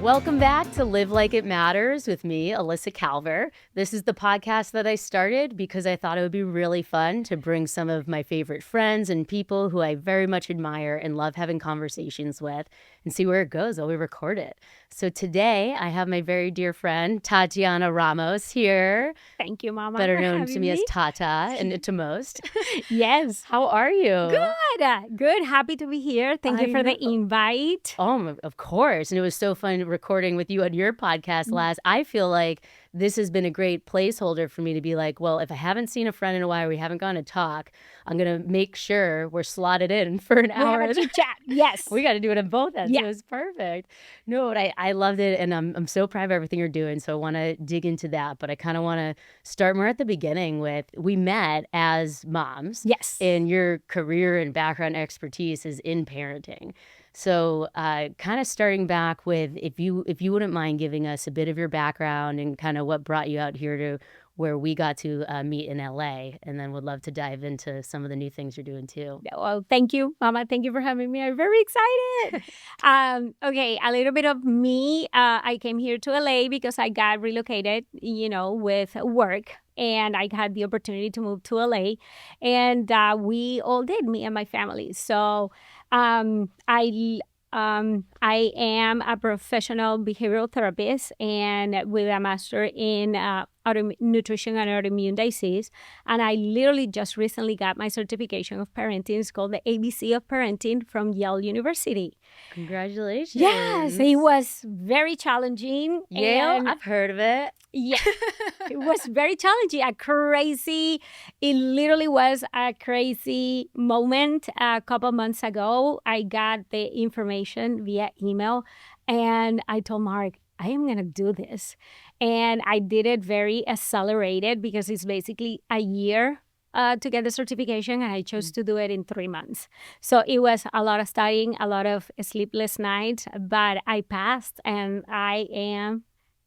Welcome back to Live Like It Matters with me, Elissa Kalver. This is the podcast that I started because I thought it would be really fun to bring some of my favorite friends and people who I very much admire and love having conversations with and see where it goes while we record it. So today I have my very dear friend, Tatiana Ramos here. Thank you, Mama. Better for known having to me as me. Tata and to most. Yes. How are you? Good. Happy to be here. Thank you I for the know. invite. Oh, of course. And it was so fun recording with you on your podcast last. I feel like this has been a great placeholder for me to be like, well, if I haven't seen a friend in a while, we haven't gone to talk, I'm going to make sure we're slotted in for an hour. We have a chit chat. Yes. We got to do it on both ends. Yeah. It was perfect. No, but I loved it. And I'm so proud of everything you're doing. So I want to dig into that. But I kind of want to start more at the beginning with, we met as moms. Yes. And your career and background expertise is in parenting. So kind of starting back with, if you wouldn't mind giving us a bit of your background and kind of what brought you out here to where we got to meet in LA, and then would love to dive into some of the new things you're doing too. Well, thank you, Mama. Thank you for having me. I'm very excited. Okay, a little bit of me. I came here to LA because I got relocated, with work. And I had the opportunity to move to LA. And we all did, me and my family. So I am a professional behavioral therapist and with a master in nutrition and autoimmune disease. And I literally just recently got my certification of parenting. It's called the ABC of Parenting from Yale University. Congratulations. Yes, it was very challenging. Yale, I've heard of it. Yeah, it was very challenging. It literally was a crazy moment. A couple of months ago, I got the information via email and I told Mark, I am going to do this. And I did it very accelerated because it's basically a year to get the certification, and I chose to do it in 3 months. So it was a lot of studying, a lot of sleepless nights, but I passed and I am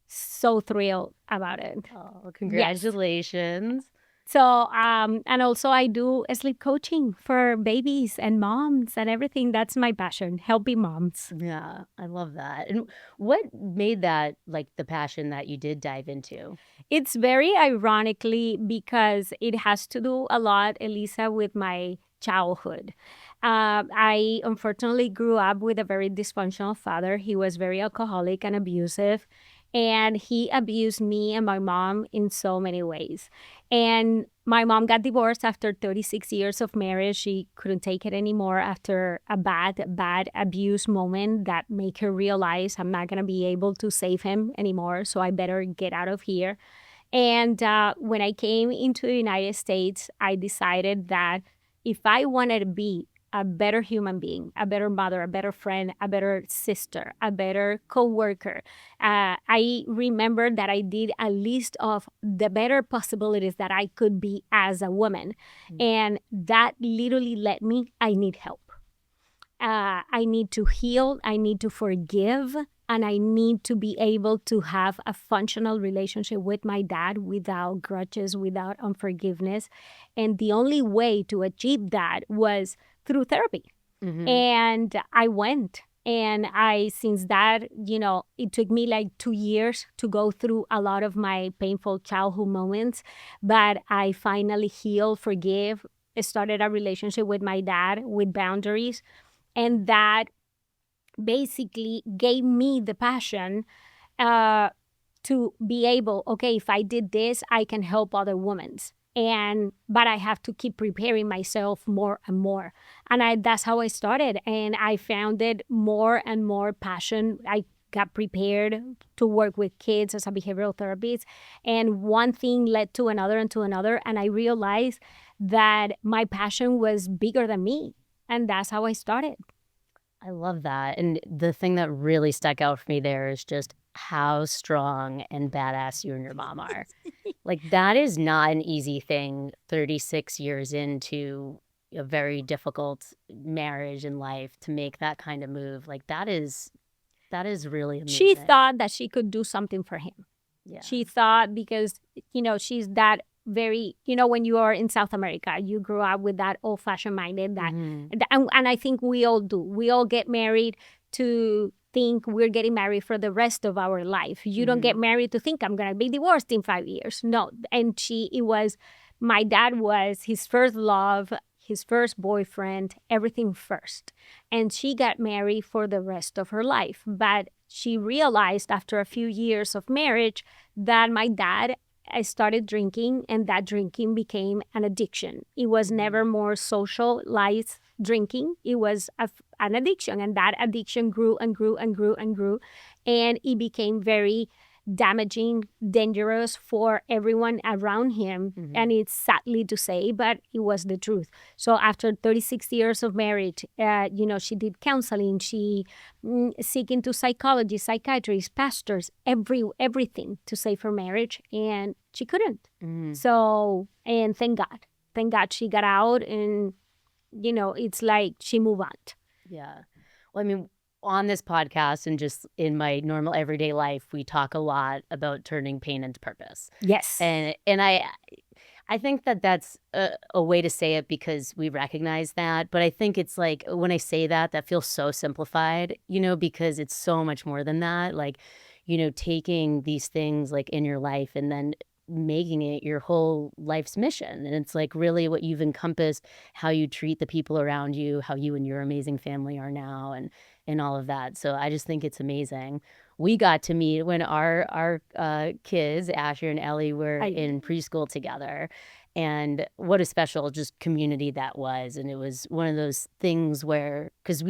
so thrilled about it. Oh, congratulations. Yes. So, and also I do sleep coaching for babies and moms and everything. That's my passion, helping moms. Yeah, I love that. And what made that like the passion that you did dive into? It's very ironically because it has to do a lot, Elissa, with my childhood. I unfortunately grew up with a very dysfunctional father. He was very alcoholic and abusive. And he abused me and my mom in so many ways. And my mom got divorced after 36 years of marriage. She couldn't take it anymore after a bad abuse moment that made her realize I'm not going to be able to save him anymore. So I better get out of here. And when I came into the United States, I decided that if I wanted to be a better human being, a better mother, a better friend, a better sister, a better coworker. I remember that I did a list of the better possibilities that I could be as a woman. Mm-hmm. And that literally led me, I need help. I need to heal, I need to forgive, and I need to be able to have a functional relationship with my dad without grudges, without unforgiveness. And the only way to achieve that was through therapy. Mm-hmm. And I went. And since that, it took me like 2 years to go through a lot of my painful childhood moments. But I finally healed, forgave, started a relationship with my dad with boundaries. And that basically gave me the passion to be able, okay, if I did this, I can help other women. But I have to keep preparing myself more and more. And that's how I started. And I found it more and more passion. I got prepared to work with kids as a behavioral therapist. And one thing led to another and to another. And I realized that my passion was bigger than me. And that's how I started. I love that. And the thing that really stuck out for me there is just how strong and badass you and your mom are. Like, that is not an easy thing 36 years into a very difficult marriage and life to make that kind of move. Like, that is really amazing. She thought that she could do something for him. Yeah. She thought because, she's that very, when you are in South America, you grew up with that old-fashioned minded that, and I think we all do. We all get married to think we're getting married for the rest of our life. You don't get married to think I'm going to be divorced in 5 years. No. And my dad was his first love, his first boyfriend, everything first. And she got married for the rest of her life. But she realized after a few years of marriage that my dad started drinking, and that drinking became an addiction. It was never more socialized drinking. It was an addiction, and that addiction grew and grew and grew and grew. And it became very damaging, dangerous for everyone around him. And it's sadly to say, but it was the truth. So after 36 years of marriage, she did counseling. She seek into psychology, psychiatrists, pastors, everything to save her marriage, and she couldn't. So, and thank God she got out, and it's like she moved on. Yeah. Well, I mean, on this podcast and just in my normal everyday life, we talk a lot about turning pain into purpose. Yes. And I think that that's a way to say it because we recognize that. But I think it's like when I say that, that feels so simplified, because it's so much more than that. Like, taking these things like in your life and then making it your whole life's mission. And it's like really what you've encompassed, how you treat the people around you, how you and your amazing family are now, and all of that. So I just think it's amazing. We got to meet when our kids, Asher and Ellie, were in preschool together. And what a special just community that was. And it was one of those things where, because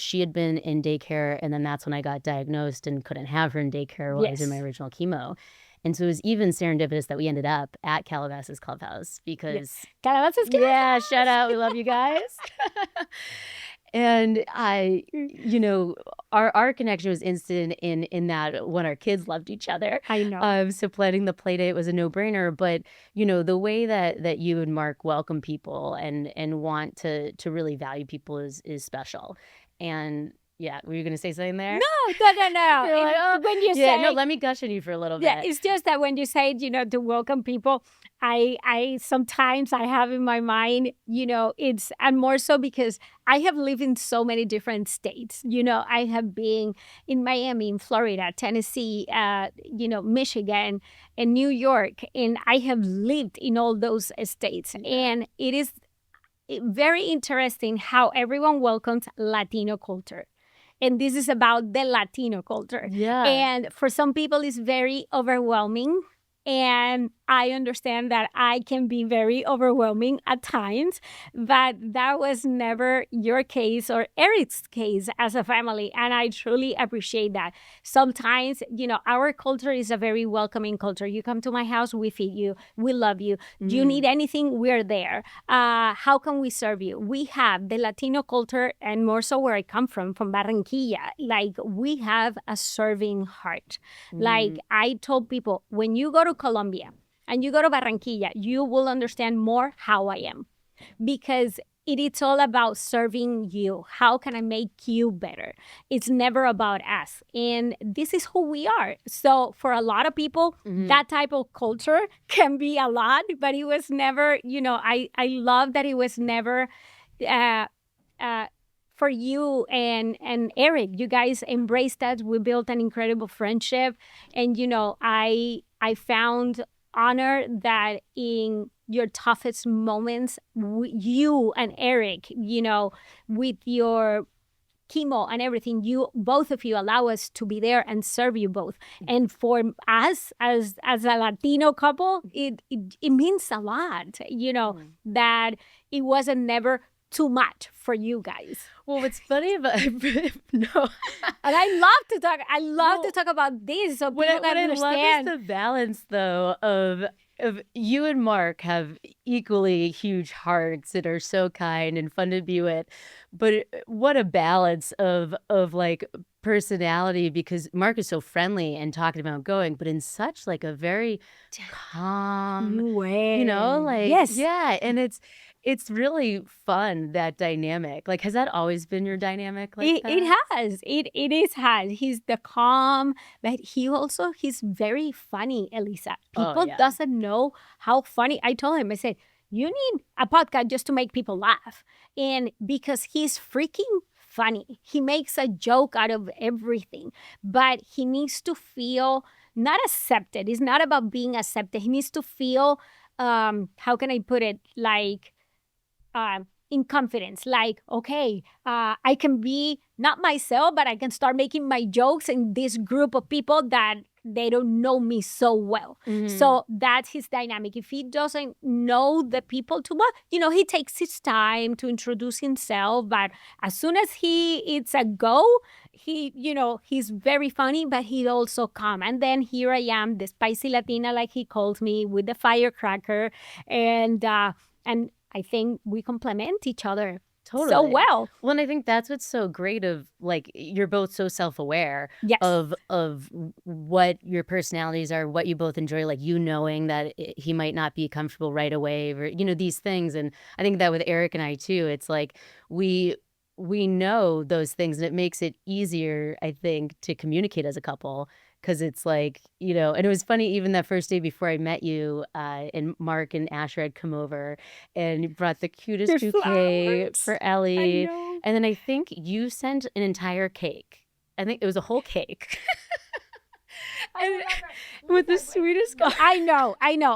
she had been in daycare, and then that's when I got diagnosed and couldn't have her in daycare while I was in my original chemo. And so it was even serendipitous that we ended up at Calabasas Clubhouse because... Calabasas Clubhouse! Yeah, shout out. We love you guys. And our connection was instant in that when our kids loved each other. I know. So planning the play date was a no-brainer. But, the way that you and Mark welcome people and want to really value people is special. And... yeah, were you going to say something there? No. You're like, when you say... no, let me gush on you for a little bit. Yeah, it's just that when you say, to welcome people, I sometimes I have in my mind, it's, and more so because I have lived in so many different states. I have been in Miami, in Florida, Tennessee, Michigan, and New York, and I have lived in all those states. Yeah. And it is very interesting how everyone welcomes Latino culture. And this is about the Latino culture. Yeah. And for some people, it's very overwhelming. And I understand that I can be very overwhelming at times, but that was never your case or Eric's case as a family. And I truly appreciate that. Sometimes, our culture is a very welcoming culture. You come to my house, we feed you, we love you. You need anything, we're there. How can we serve you? We have the Latino culture, and more so where I come from Barranquilla. Like, we have a serving heart. Like I told people, when you go to Colombia and you go to Barranquilla, you will understand more how I am, because it's all about serving you. How can I make you better? It's never about us. And this is who we are. So for a lot of people, that type of culture can be a lot, but it was never, I love that it was never for you and Eric. You guys embraced that. We built an incredible friendship. And, I found honor that in your toughest moments, you and Eric, with your chemo and everything, both of you allow us to be there and serve you both. And for us as a Latino couple, it means a lot, that it wasn't never too much for you guys. Well, what's funny about no, and I love to talk about this, so people can understand. What I love is the balance, though, of you and Mark have equally huge hearts that are so kind and fun to be with, but what a balance of like personality, because Mark is so friendly and talking about going, but in such like a very calm way, yes, yeah, and it's really fun, that dynamic. Like, has that always been your dynamic like that? It has. It has. He's the calm, but he's very funny, Elissa. People doesn't know how funny. I told him, I said, you need a podcast just to make people laugh. And because he's freaking funny. He makes a joke out of everything, but he needs to feel not accepted. It's not about being accepted. He needs to feel, how can I put it? Like, in confidence, like, okay, I can be not myself, but I can start making my jokes in this group of people that they don't know me so well. So that's his dynamic. If he doesn't know the people too much, he takes his time to introduce himself, but as soon as it's a go, he's very funny, but he's also calm. And then here I am, the spicy Latina, like he calls me, with the firecracker, and I think we complement each other so well. Well, and I think that's what's so great of, like, you're both so self-aware of what your personalities are, what you both enjoy, like, knowing that he might not be comfortable right away, or, these things. And I think that with Eric and I too, it's like we know those things, and it makes it easier, I think, to communicate as a couple. Because it's like, and it was funny, even that first day before I met you, and Mark and Asher had come over, and you brought the cutest bouquet for Ellie. And then I think you sent an entire cake. I think it was a whole cake. And with the sweetest guy. I know.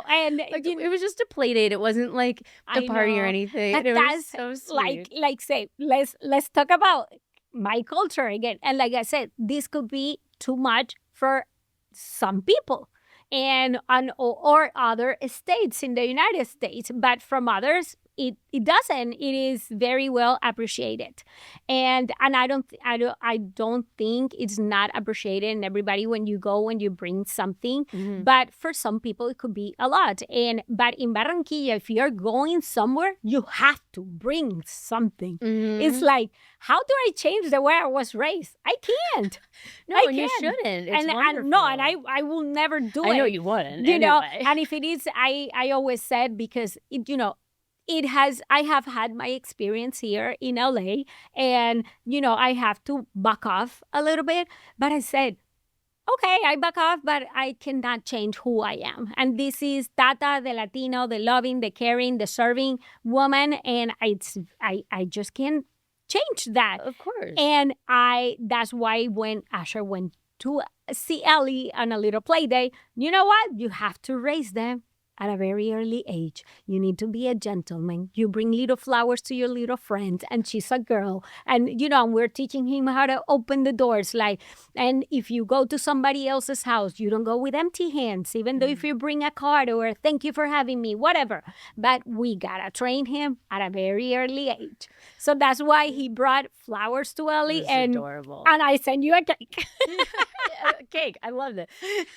And like, it was just a play date. It wasn't like a party or anything. But it was so sweet. Like say, let's talk about my culture again. And like I said, this could be too much for some people or other states in the United States, but from others it doesn't. It is very well appreciated, and I don't think it's not appreciated in everybody when you bring something. But for some people it could be a lot. But in Barranquilla, if you're going somewhere, you have to bring something. It's like, how do I change the way I was raised? I can't. You shouldn't. It's wonderful. And I will never do it. I know you wouldn't. And if it is, I always said, because I have had my experience here in LA, and I have to back off a little bit, but I said, okay, I back off, but I cannot change who I am. And this is Tata, the Latino, the loving, the caring, the serving woman, and I just can't change that. Of course. And that's why when Asher went to see Ellie on a little play day, you know what? You have to raise them at a very early age. You need to be a gentleman. You bring little flowers to your little friends, and she's a girl. And, and we're teaching him how to open the doors. And if you go to somebody else's house, you don't go with empty hands, even though if you bring a card or thank you for having me, whatever. But we gotta train him at a very early age. So that's why he brought flowers to Ellie. And adorable. And I sent you a cake. A cake. I love it.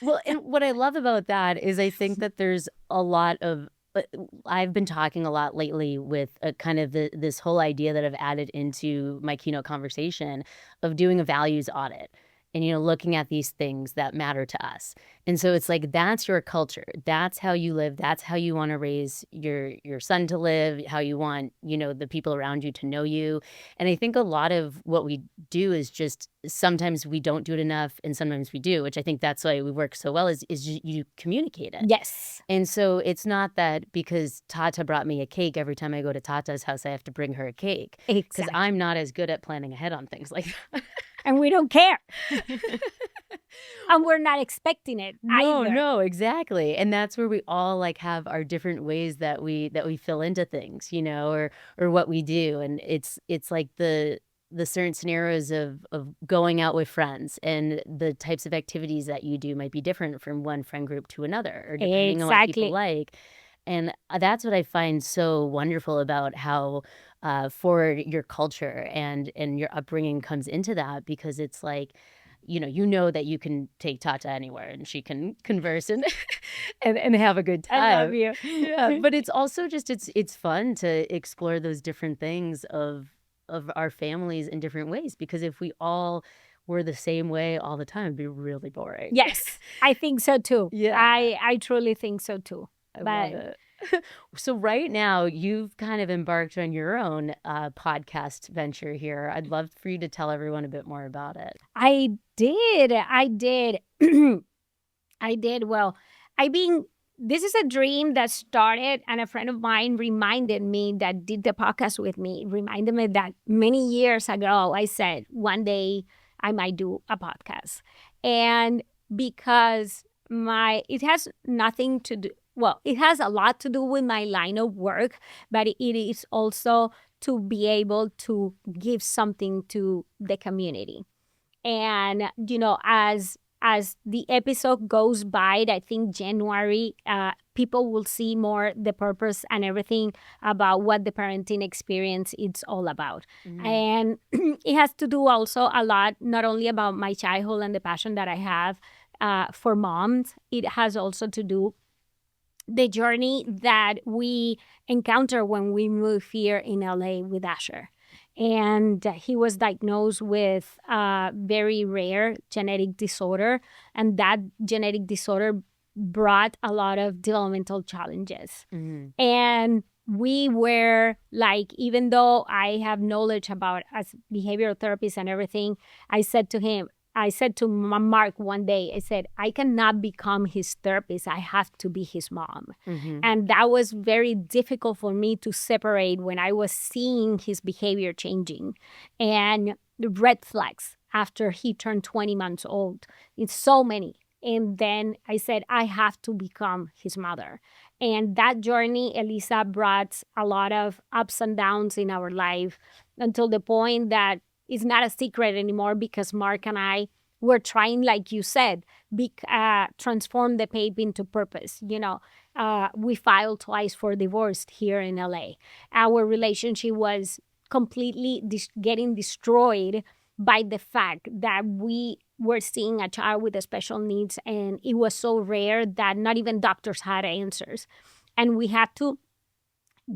Well, and what I love about that is I think that there's a lot of, I've been talking a lot lately with kind of this whole idea that I've added into my keynote conversation of doing a values audit and, looking at these things that matter to us. And so it's like, that's your culture. That's how you live. That's how you want to raise your son to live, how you want, the people around you to know you. And I think a lot of what we do is just, sometimes we don't do it enough and sometimes we do, which I think that's why we work so well is you communicate it. Yes. And so it's not that because Tata brought me a cake, every time I go to Tata's house, I have to bring her a cake. Exactly. Because I'm not as good at planning ahead on things like that. And we don't care. And we're not expecting it either. No, exactly. And that's where we all have our different ways that we fill into things, or what we do. And it's like the certain scenarios of going out with friends and the types of activities that you do might be different from one friend group to another, or depending on what people like. And that's what I find so wonderful about how forward your culture and your upbringing comes into that, because it's like, that you can take Tata anywhere and she can converse and and have a good time. I love you. Yeah, but it's also just it's fun to explore those different things of our families in different ways, because if we all were the same way all the time, it'd be really boring. Yes, I think so too. Yeah, I truly think so too. I love it. So right now, you've kind of embarked on your own podcast venture here. I'd love for you to tell everyone a bit more about it. I did. I did. Well, I've been this is a dream that started, and a friend of mine reminded me, that did the podcast with me, reminded me that many years ago I said one day I might do a podcast. And because it has nothing to do, well, it has a lot to do with my line of work, but it is also to be able to give something to the community. And as the episode goes by, I think January, people will see more the purpose and everything about what the parenting experience it's all about. And it has to do also a lot, not only about my childhood and the passion that I have for moms. It has also to do the journey that we encounter when we move here in LA with Asher. And he was diagnosed with a very rare genetic disorder. And that genetic disorder brought a lot of developmental challenges. And we were like, even though I have knowledge about as behavioral therapists and everything, I said to Mark one day, I said, I cannot become his therapist. I have to be his mom. And that was very difficult for me to separate when I was seeing his behavior changing and the red flags after he turned 20 months old. It's so many. And then I said, I have to become his mother. And that journey, Elissa, brought a lot of ups and downs in our life, until the point that it's not a secret anymore, because Mark and I were trying, like you said, transform the pain into purpose. We filed twice for divorce here in LA. Our relationship was completely getting destroyed by the fact that we were seeing a child with special needs, and it was so rare that not even doctors had answers. And we had to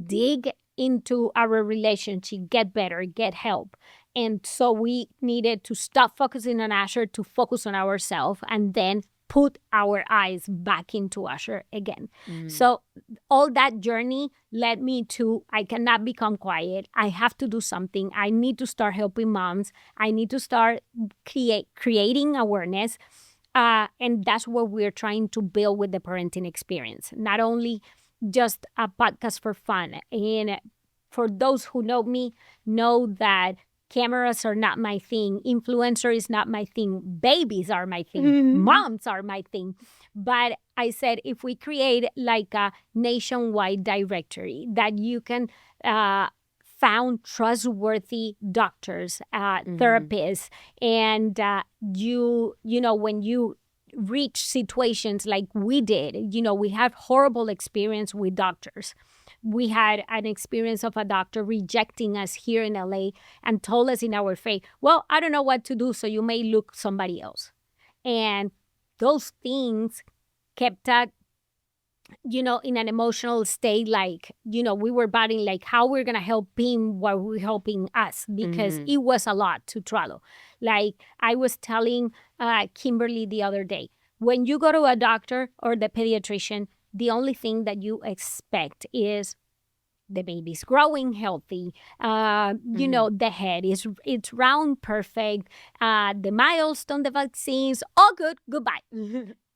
dig into our relationship, get better, get help. And so we needed to stop focusing on Asher to focus on ourselves, and then put our eyes back into Asher again. So all that journey led me to, I cannot become quiet. I have to do something. I need to start helping moms. I need to start creating awareness. And that's what we're trying to build with the parenting experience. Not only just a podcast for fun. And for those who know me, know that cameras are not my thing. Influencer is not my thing. Babies are my thing. Moms are my thing. But I said, if we create like a nationwide directory that you can found trustworthy doctors, therapists, and when you reach situations like we did, we have horrible experience with doctors. We had an experience of a doctor rejecting us here in LA and told us in our face, well, I don't know what to do, so you may look somebody else. And those things kept us, in an emotional state, like, we were battling, like, how we're going to help him while we're helping us, because it was a lot to travel. Like I was telling Kimberly the other day, when you go to a doctor or the pediatrician, the only thing that you expect is the baby's growing healthy. The head it's round, perfect. The milestone, the vaccines, all good. Goodbye.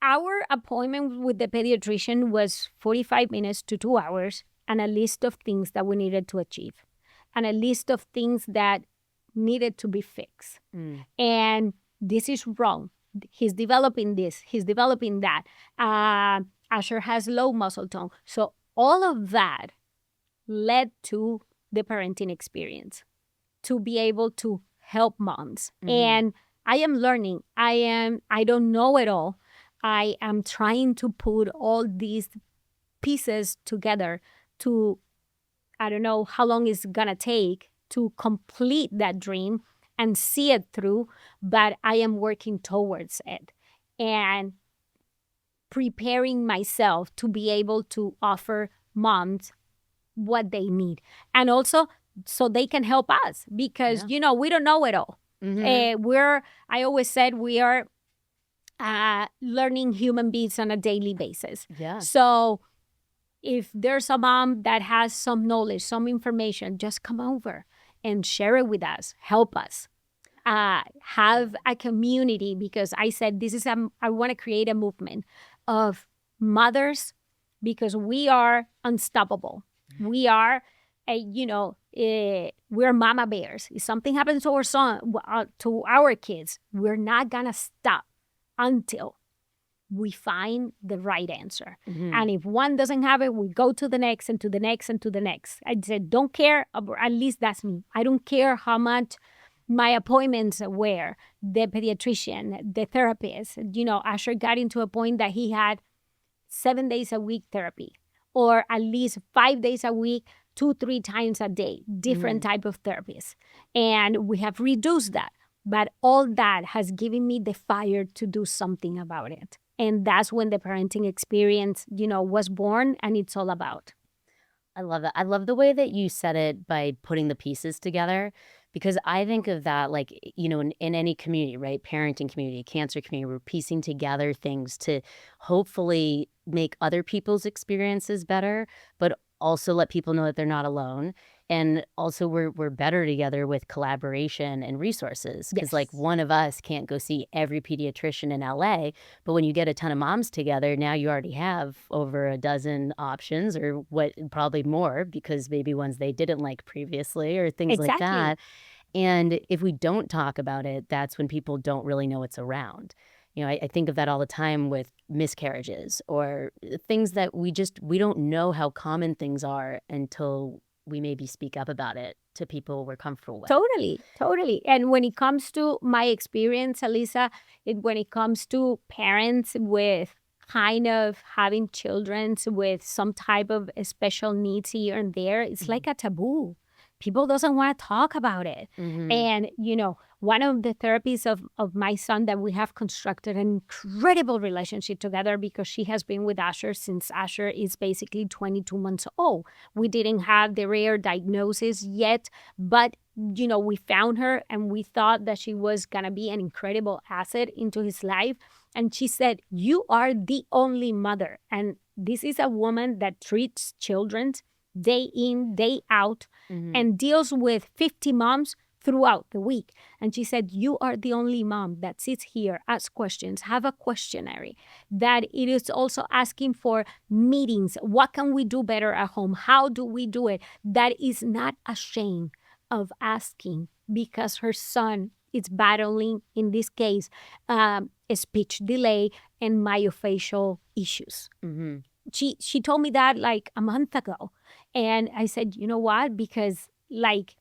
Our appointment with the pediatrician was 45 minutes to 2 hours, and a list of things that we needed to achieve, and a list of things that needed to be fixed. And this is wrong. He's developing this. He's developing that. Asher has low muscle tone. So all of that led to the parenting experience, to be able to help moms. And I am learning. I don't know it all. I am trying to put all these pieces together to, I don't know how long it's going to take to complete that dream and see it through, but I am working towards it and preparing myself to be able to offer moms what they need. And also so they can help us, because, we don't know it all. I always said we are learning human beings on a daily basis. So if there's a mom that has some knowledge, some information, just come over and share it with us, help us. Have a community, because I said I want to create a movement of mothers because we are unstoppable. We are, we're mama bears. If something happens to our son, to our kids, we're not going to stop until we find the right answer. Mm-hmm. And if one doesn't have it, we go to the next and to the next and to the next. I said, don't care, at least that's me. I don't care how much my appointments were, the pediatrician, the therapist. Asher got into a point that he had 7 days a week therapy, or at least 5 days a week, 2-3 times a day, different type of therapies. And we have reduced that. But all that has given me the fire to do something about it. And that's when the parenting experience, was born, and it's all about. I love that. I love the way that you said it by putting the pieces together, because I think of that like, in any community, right? Parenting community, cancer community, we're piecing together things to hopefully make other people's experiences better, but also let people know that they're not alone. And also we're better together with collaboration and resources, because like one of us can't go see every pediatrician in LA, but when you get a ton of moms together, now you already have over a dozen options, or what, probably more, because maybe ones they didn't like previously or things like that. And if we don't talk about it, that's when people don't really know it's around. I think of that all the time with miscarriages or things that we don't know how common things are until we maybe speak up about it to people we're comfortable with. Totally. And when it comes to my experience, Elissa, when it comes to parents with kind of having children with some type of special needs here and there, it's like a taboo. People doesn't want to talk about it. And, one of the therapies of my son that we have constructed an incredible relationship together, because she has been with Asher since Asher is basically 22 months old. We didn't have the rare diagnosis yet, but, we found her and we thought that she was going to be an incredible asset into his life. And she said, you are the only mother. And this is a woman that treats children day in, day out, and deals with 50 moms throughout the week. And she said, you are the only mom that sits here, asks questions, have a questionnaire, that it is also asking for meetings. What can we do better at home? How do we do it? That is not ashamed of asking, because her son is battling, in this case, a speech delay and myofascial issues. She told me that like a month ago. And I said, you know what? Because like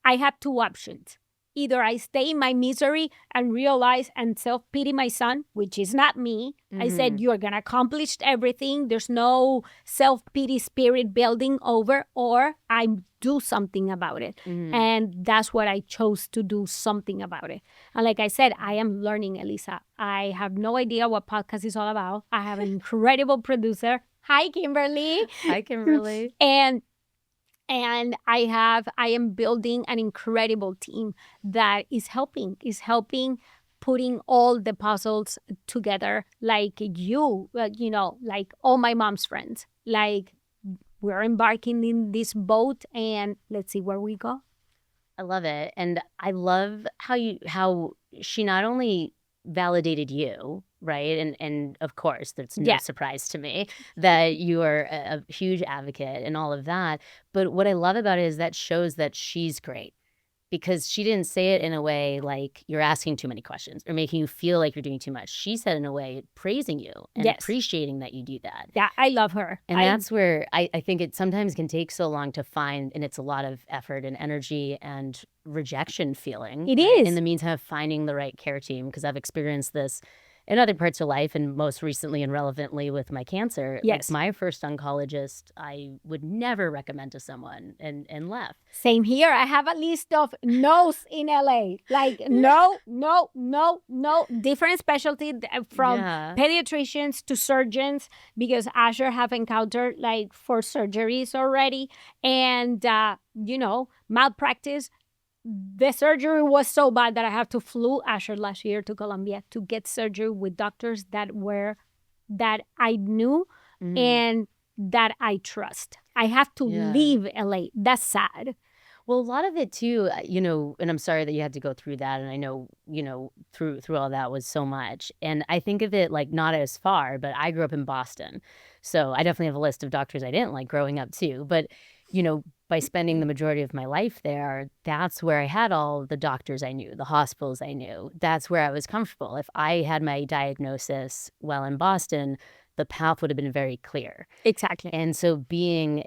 I have two options. Either I stay in my misery and realize and self-pity my son, which is not me. I said, you're going to accomplish everything. There's no self-pity spirit building over, or I do something about it. And that's what I chose to do, something about it. And like I said, I am learning, Elissa. I have no idea what podcast is all about. I have an incredible producer. Hi, Kimberly. Hi, Kimberly. And I am building an incredible team that is helping putting all the puzzles together, like like all my mom's friends. Like, we're embarking in this boat and let's see where we go. I love it. And I love how she not only validated you, right? And of course, that's no surprise to me that you are a huge advocate and all of that. But what I love about it is that shows that she's great, because she didn't say it in a way like you're asking too many questions or making you feel like you're doing too much. She said in a way praising you and appreciating that you do that. Yeah, I love her. And that's where I think it sometimes can take so long to find, and it's a lot of effort and energy and rejection feeling. It is. In the meantime of finding the right care team, because I've experienced this in other parts of life, and most recently and relevantly with my cancer. Yes. Like my first oncologist, I would never recommend to someone and left. Same here. I have a list of no's in LA. Like, no. Different specialty from pediatricians to surgeons, because Asher have encountered like 4 surgeries already. And, malpractice. The surgery was so bad that I have to flew Asher last year to Colombia to get surgery with doctors that I knew and that I trust. I have to leave LA. That's sad. Well, a lot of it too, and I'm sorry that you had to go through that. And I know, through all that was so much. And I think of it like not as far, but I grew up in Boston. So I definitely have a list of doctors I didn't like growing up too. But, by spending the majority of my life there, that's where I had all the doctors I knew, the hospitals I knew. That's where I was comfortable. If I had my diagnosis while in Boston, the path would have been very clear. Exactly. And so being,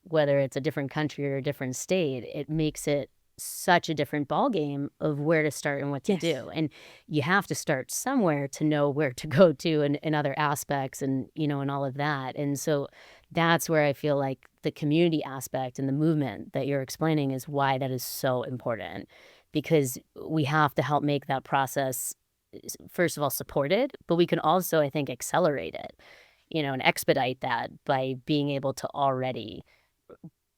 whether it's a different country or a different state, it makes it such a different ballgame of where to start and what to Yes. do. And you have to start somewhere to know where to go to and other aspects and, and all of that. And so that's where I feel like the community aspect and the movement that you're explaining is why that is so important, because we have to help make that process, first of all, supported, but we can also, I think, accelerate it, and expedite that by being able to already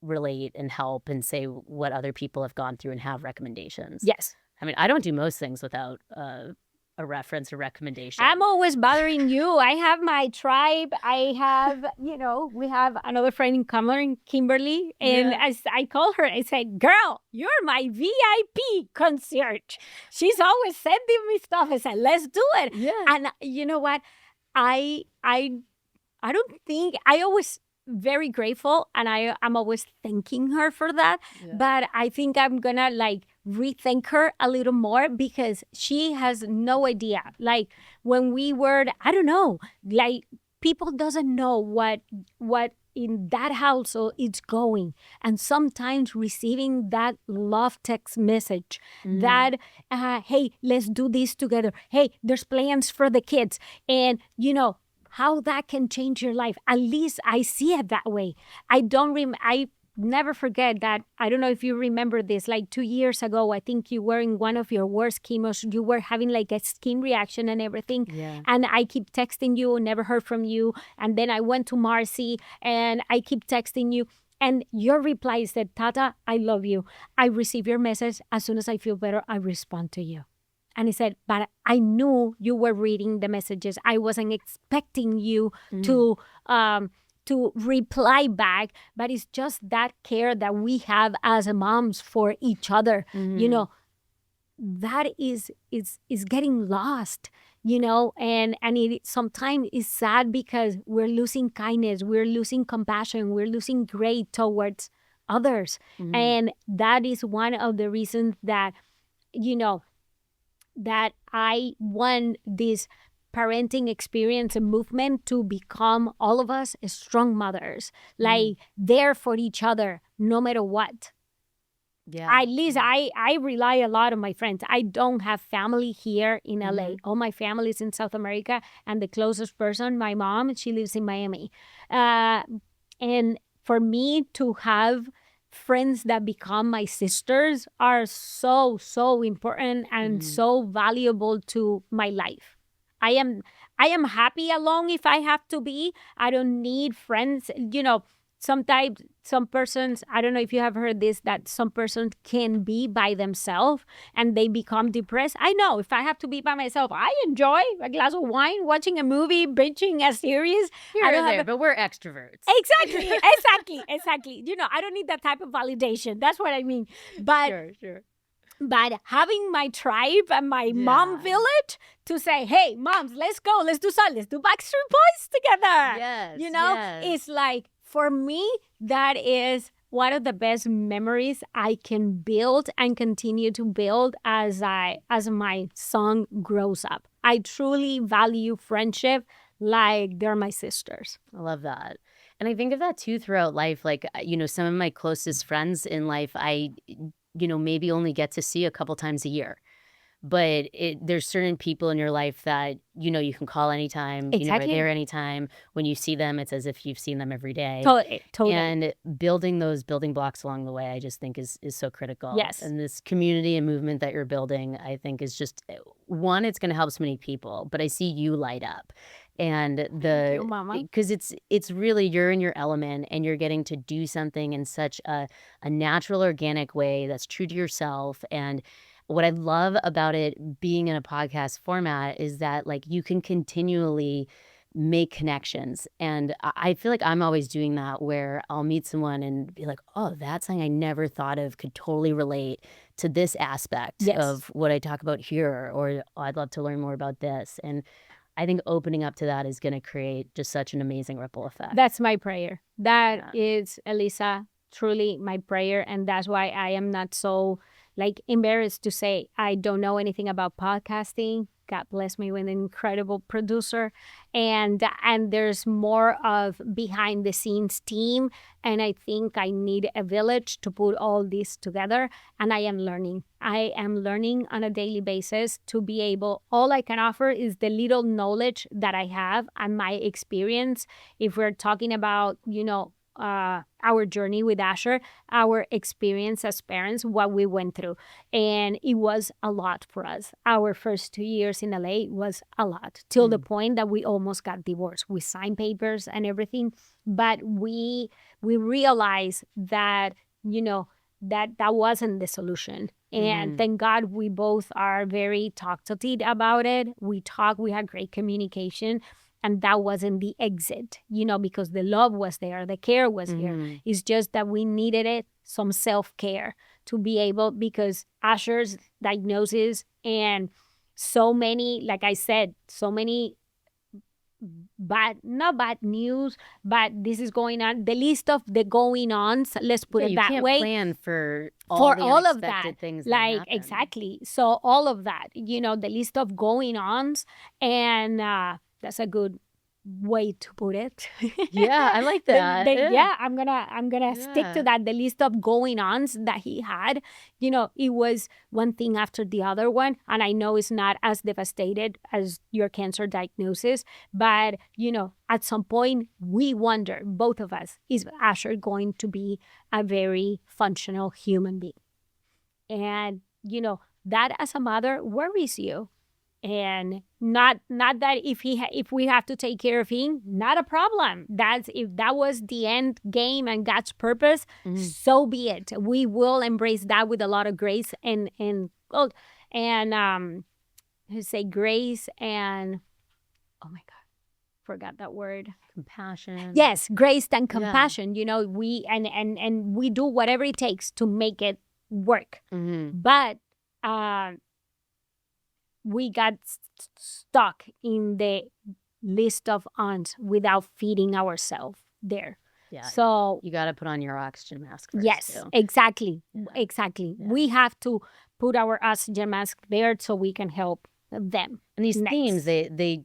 relate and help and say what other people have gone through and have recommendations. Yes. I mean, I don't do most things without a reference or recommendation. I'm always bothering you. I have my tribe. I have, we have another friend in common, Kimberly. And as I call her, I said, girl, you're my VIP concierge. She's always sending me stuff. I said, let's do it. Yeah. And you know what? I don't think, I always very grateful, and I'm always thanking her for that. Yeah. But I think I'm gonna rethink her a little more, because she has no idea. Like when we were, I don't know, people doesn't know what in that household it's going. And sometimes receiving that love text message that, hey, let's do this together. Hey, there's plans for the kids. And how that can change your life. At least I see it that way. I never forget that. I don't know if you remember this, 2 years ago, I think you were in one of your worst chemos. You were having a skin reaction and everything. Yeah. And I keep texting you, never heard from you. And then I went to Marcy and I keep texting you. And your reply said, Tata, I love you. I receive your message. As soon as I feel better, I respond to you. And he said, but I knew you were reading the messages. I wasn't expecting you to reply back, but it's just that care that we have as moms for each other. That is getting lost, and it sometimes is sad, because we're losing kindness, we're losing compassion, we're losing grace towards others. And that is one of the reasons that, that I want this parenting experience and movement to become all of us strong mothers, there for each other, no matter what. Yeah. At least I rely a lot on my friends. I don't have family here in LA. All my family is in South America, and the closest person, my mom, she lives in Miami. And for me to have friends that become my sisters are so, so important and so valuable to my life. I am happy alone if I have to be. I don't need friends. Sometimes some persons, I don't know if you have heard this, that some persons can be by themselves and they become depressed. I know if I have to be by myself, I enjoy a glass of wine, watching a movie, binging a series. But we're extroverts. Exactly. I don't need that type of validation. That's what I mean. But Sure. But having my tribe and my mom village to say, hey, moms, let's go. Let's do something. Let's do Backstreet Boys together. Yes. It's for me, that is one of the best memories I can build and continue to build as my son grows up. I truly value friendship like they're my sisters. I love that. And I think of that too throughout life. Some of my closest friends in life, I maybe only get to see a couple times a year. But there's certain people in your life that, you can call anytime. Exactly. They're there anytime. When you see them, it's as if you've seen them every day. Totally. And building those building blocks along the way, I just think is so critical. Yes. And this community and movement that you're building, I think is just, one, it's going to help so many people. But I see you light up. And Thank you, Mama. because it's really, you're in your element and you're getting to do something in such a natural, organic way that's true to yourself. And what I love about it being in a podcast format is that you can continually make connections. And I feel like I'm always doing that, where I'll meet someone and be like, oh, that's something I never thought of could totally relate to this aspect of what I talk about here, or oh, I'd love to learn more about this. And I think opening up to that is going to create just such an amazing ripple effect. That's my prayer. That is, Elissa, truly my prayer. And that's why I am not so embarrassed to say I don't know anything about podcasting. God bless me with an incredible producer. And there's more of behind the scenes team. And I think I need a village to put all this together. And I am learning. I am learning on a daily basis to be able, all I can offer is the little knowledge that I have and my experience. If we're talking about, our journey with Asher, our experience as parents, what we went through. And it was a lot for us. Our first 2 years in LA was a lot, till the point that we almost got divorced. We signed papers and everything, but we realized that, that wasn't the solution. And thank God we both are very talkative about it. We had great communication. And that wasn't the exit, because the love was there, the care was here. It's just that we needed some self-care to be able, because Asher's diagnosis and so many, like I said, so many not bad news, but this is going on. The list of the going-ons, let's put it that way. You can't plan for all of that. Things that happen. Exactly. So all of that, the list of going-ons, and that's a good way to put it. Yeah, I like that. I'm gonna stick to that. The list of going-ons that he had, it was one thing after the other one. And I know it's not as devastated as your cancer diagnosis, but at some point we wonder, both of us, is Asher going to be a very functional human being? And that as a mother worries you. And not that if we have to take care of him, not a problem. That's, if that was the end game and God's purpose, so be it. We will embrace that with a lot of grace and say grace and, oh my God, forgot that word. Compassion. Yes, grace and compassion. We and we do whatever it takes to make it work. But we got stuck in the list of aunts without feeding ourselves there. Yeah. So you got to put on your oxygen mask first. Yes, too. Exactly. Yeah. Exactly. Yeah. We have to put our oxygen mask there so we can help them. And these themes, they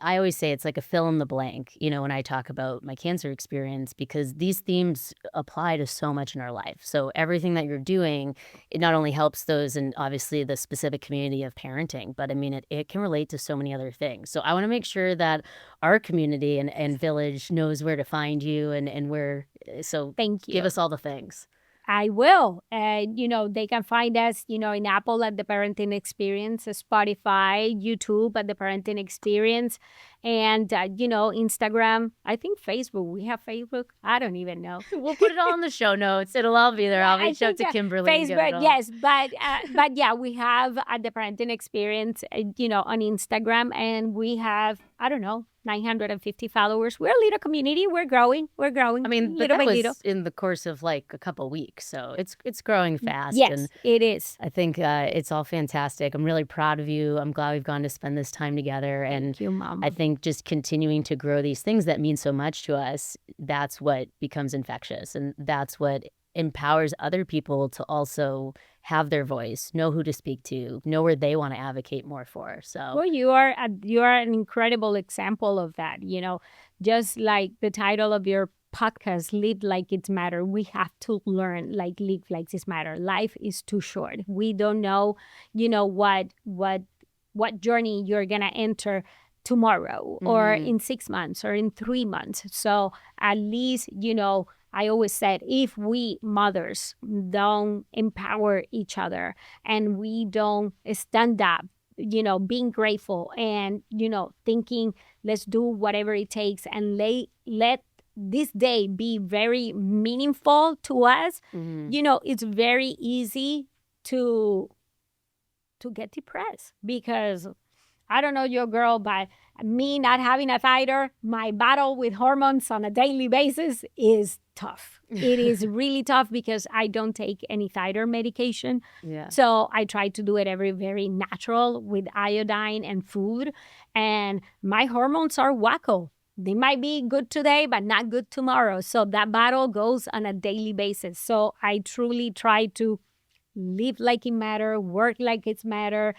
I always say it's like a fill in the blank, when I talk about my cancer experience, because these themes apply to so much in our life. So everything that you're doing, it not only helps those and obviously the specific community of parenting, but I mean, it can relate to so many other things. So I want to make sure that our community and village knows where to find you and where. So thank you. Give us all the things. I will. They can find us, in Apple at The Parenting Experience, Spotify, YouTube at The Parenting Experience, and, Instagram. I think Facebook. We have Facebook. I don't even know. We'll put it all in the show notes. It'll all be there. I'll reach out to Kimberly. Facebook, yes. But yeah, we have at The Parenting Experience, on Instagram, and we have, 950 followers. We're a little community. We're growing. I mean, but that was in the course of like a couple of weeks. So it's growing fast. Yes, and it is. I think it's all fantastic. I'm really proud of you. I'm glad we've gone to spend this time together. Thank you, Mom. I think just continuing to grow these things that mean so much to us, that's what becomes infectious. And that's what empowers other people to also have their voice, know who to speak to, know where they want to advocate more for. So, well, you are an incredible example of that. Just like the title of your podcast, "Live Like It's Matter." We have to learn, live like it's matter. Life is too short. We don't know, what journey you're gonna enter tomorrow, or in 6 months, or in 3 months. So at least, I always said, if we mothers don't empower each other and we don't stand up, being grateful and, thinking, let's do whatever it takes and let this day be very meaningful to us, it's very easy to get depressed, because I don't know your girl, but me not having a titer, my battle with hormones on a daily basis is tough. It is really tough because I don't take any titer medication. Yeah. So I try to do it very natural with iodine and food. And my hormones are wacko. They might be good today, but not good tomorrow. So that battle goes on a daily basis. So I truly try to live like it matters, work like it's matter,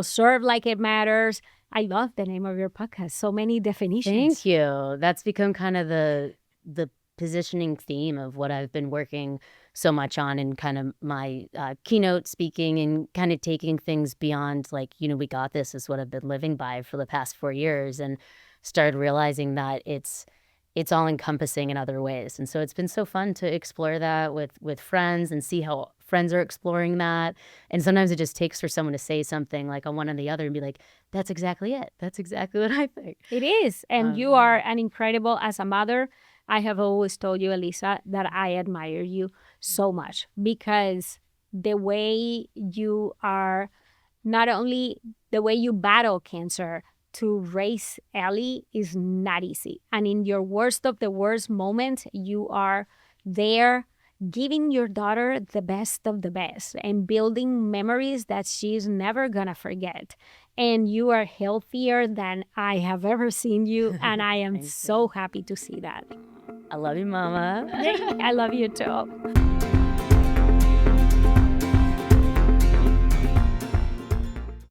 serve like it matters. I love the name of your podcast. So many definitions. Thank you. That's become kind of the positioning theme of what I've been working so much on in kind of my keynote speaking and kind of taking things beyond like, we got this is what I've been living by for the past 4 years, and started realizing that it's all encompassing in other ways. And so it's been so fun to explore that with friends and see how friends are exploring that. And sometimes it just takes for someone to say something like on one or the other and be like, that's exactly it. That's exactly what I think. It is. And you are an incredible, as a mother, I have always told you, Elissa, that I admire you so much because the way you are, not only the way you battle cancer, to raise Ellie is not easy. And in your worst of the worst moment, you are there giving your daughter the best of the best and building memories that she's never gonna forget. And you are healthier than I have ever seen you. And I am so happy to see that. I love you, Mama. I love you too.